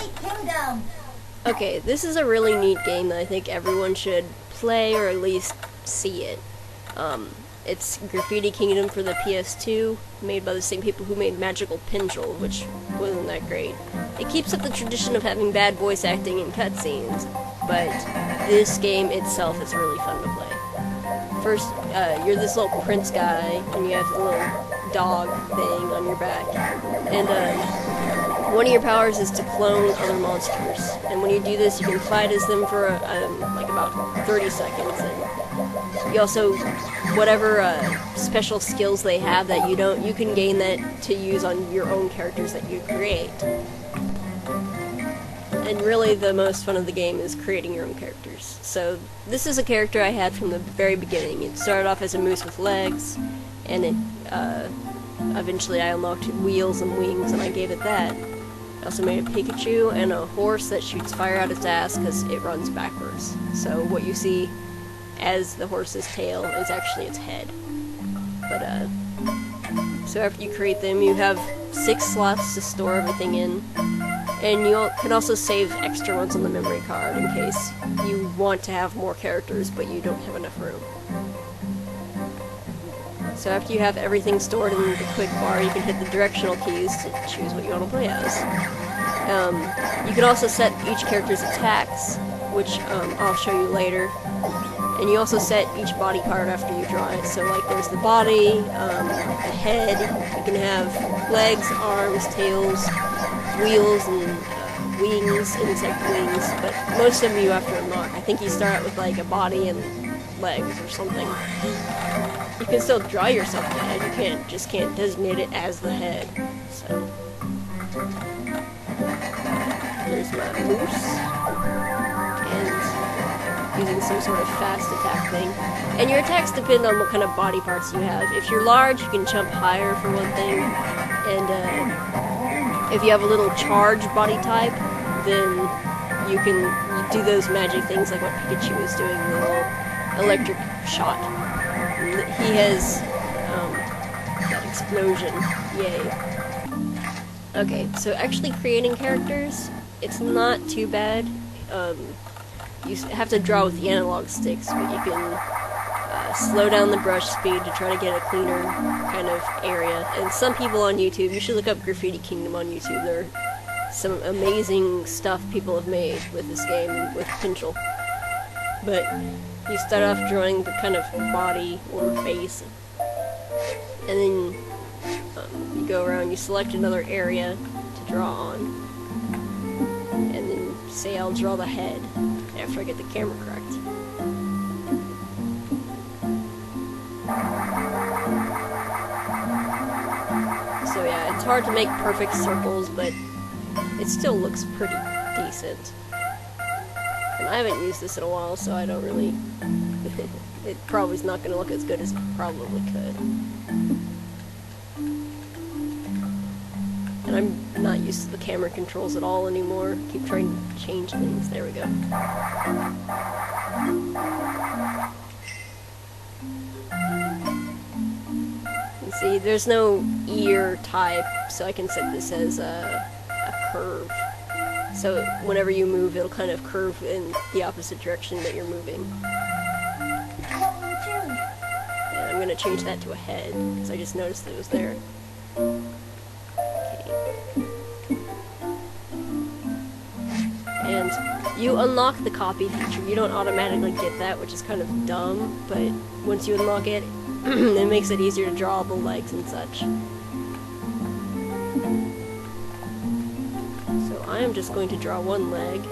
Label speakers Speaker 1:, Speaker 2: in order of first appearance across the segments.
Speaker 1: Graffiti Kingdom.
Speaker 2: Okay, this is a really neat game that I think everyone should play or at least see it. It's Graffiti Kingdom for the PS2, made by the same people who made Magical Pinjal, which wasn't that great. It keeps up the tradition of having bad voice acting and cutscenes, but this game itself is really fun to play. First, you're this little prince guy, and you have a little dog thing on your back, and one of your powers is to clone other monsters, and when you do this, you can fight as them for like about 30 seconds. And you also, whatever special skills they have that you don't, you can gain that to use on your own characters that you create. And really, the most fun of the game is creating your own characters. So this is a character I had from the very beginning. It started off as a moose with legs, and it eventually I unlocked wheels and wings, and I gave it that. I also made a Pikachu and a horse that shoots fire out its ass because it runs backwards. So what you see as the horse's tail is actually its head. But so after you create them, you have 6 slots to store everything in, and you can also save extra ones on the memory card in case you want to have more characters but you don't have enough room. So after you have everything stored in the quick bar, you can hit the directional keys to choose what you want to play as. You can also set each character's attacks, which I'll show you later. And you also set each body part after you draw it. So like there's the body, the head, you can have legs, arms, tails, wheels, and wings, insect wings, but most of them you have to unlock. I think you start out with like a body and legs or something. You can still draw yourself the head, you just can't designate it as the head. So there's my moose, and using some sort of fast attack thing. And your attacks depend on what kind of body parts you have. If you're large, you can jump higher for one thing, and if you have a little charged body type, then you can do those magic things like what Pikachu is doing, the little electric shot. He has that explosion. Yay. Okay, so actually creating characters, it's not too bad. You have to draw with the analog sticks, but you can slow down the brush speed to try to get a cleaner kind of area. And some people on YouTube, you should look up Graffiti Kingdom on YouTube. There are some amazing stuff people have made with this game, with Pinjal. But you start off drawing the kind of body or face, and then you go around, you select another area to draw on, and then say I'll draw the head after I get the camera correct. So yeah, it's hard to make perfect circles, but it still looks pretty decent. And I haven't used this in a while, so I don't really... it probably is not going to look as good as it probably could. And I'm not used to the camera controls at all anymore. Keep trying to change things. There we go. You see, there's no ear type, so I can set this as a curve. So whenever you move, it'll kind of curve in the opposite direction that you're moving.
Speaker 1: What will you choose?
Speaker 2: And I'm going to change that to a head, because I just noticed it was there. Okay. And you unlock the copy feature. You don't automatically get that, which is kind of dumb, but once you unlock it, it makes it easier to draw the legs and such. I am just going to draw one leg.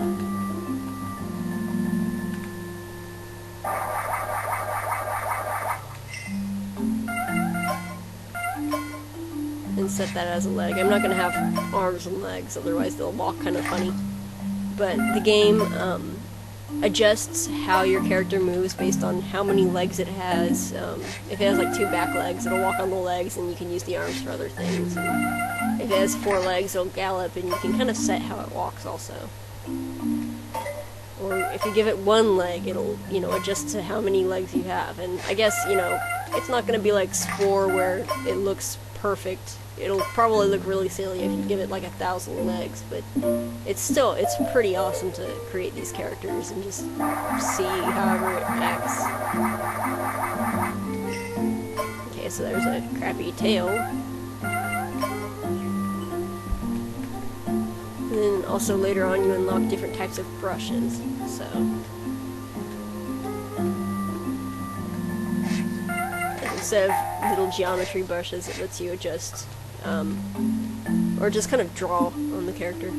Speaker 2: And set that as a leg. I'm not going to have arms and legs, otherwise they'll walk kind of funny. But the game adjusts how your character moves based on how many legs it has. If it has like 2 back legs, it'll walk on the legs, and you can use the arms for other things. And if it has 4 legs, it'll gallop, and you can kind of set how it walks also. Or if you give it 1 leg, it'll, adjust to how many legs you have. And I guess, it's not going to be like Spore where it looks perfect. It'll probably look really silly if you give it like 1,000 legs, but it's pretty awesome to create these characters and just see however it acts. Okay, so there's a crappy tail. And then also later on you unlock different types of brushes, so... Instead of little geometry brushes, it lets you adjust, or just kind of draw on the character.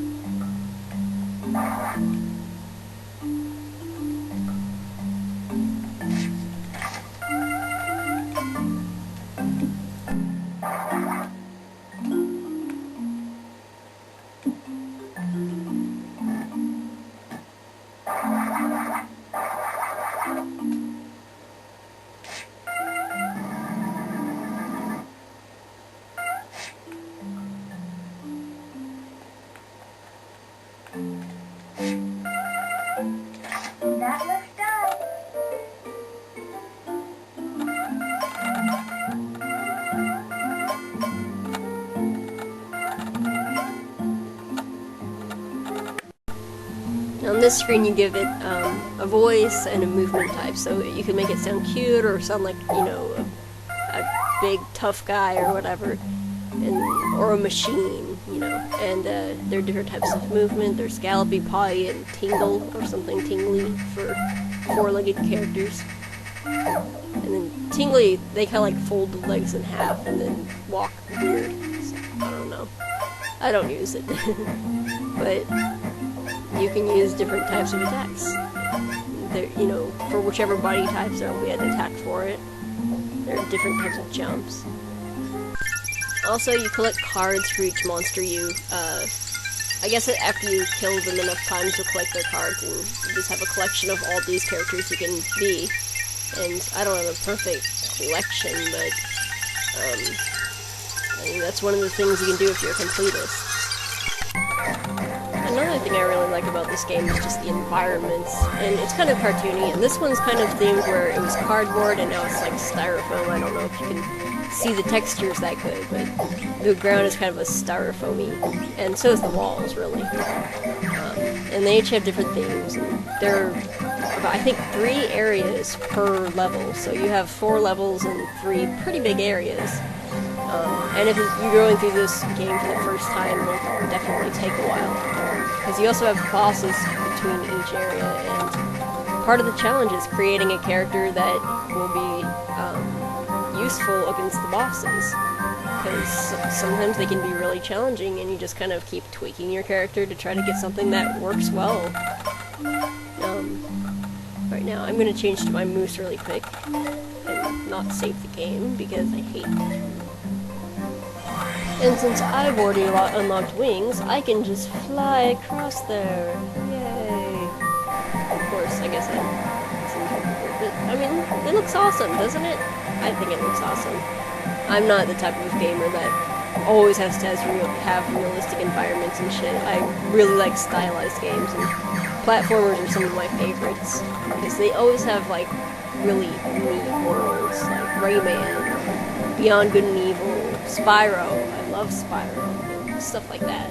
Speaker 1: That looks done.
Speaker 2: On this screen you give it a voice and a movement type, so you can make it sound cute or sound like, you know, a big tough guy or whatever, or a machine, you know. And there are different types of movement. There's Gallopy, Potty, and Tingle, or something tingly for four-legged characters. And then Tingly, they kind of like fold the legs in half and then walk weird. So, I don't know. I don't use it. But you can use different types of attacks. You know, for whichever body types there will be an attack for it. There are different types of jumps. Also, you collect cards for each monster you, I guess after you kill them enough times, you'll collect their cards, and you just have a collection of all these characters you can be. And I don't have a perfect collection, but, I mean, that's one of the things you can do if you're a completist. Another thing I really like about this game is just the environments, and it's kind of cartoony, and this one's kind of themed where it was cardboard and now it's like styrofoam. I don't know if you can see the textures that good, but the ground is kind of a styrofoamy, and so is the walls, really. And they each have different themes, and there are about, I think, 3 areas per level, so you have 4 levels and 3 pretty big areas. And if you're going through this game for the first time, it will definitely take a while. Because you also have bosses between each area, and part of the challenge is creating a character that will be useful against the bosses. Because sometimes they can be really challenging, and you just kind of keep tweaking your character to try to get something that works well. Right now, I'm going to change to my moose really quick, and not save the game, because I hate it. And since I've already unlocked wings, I can just fly across there. Yay! Of course, I guess but I mean, it looks awesome, doesn't it? I think it looks awesome. I'm not the type of gamer that always has to have realistic environments and shit. I really like stylized games, and platformers are some of my favorites, because they always have, like, really neat worlds, like Rayman, Beyond Good and Evil, Spyro. I love Spyro, stuff like that.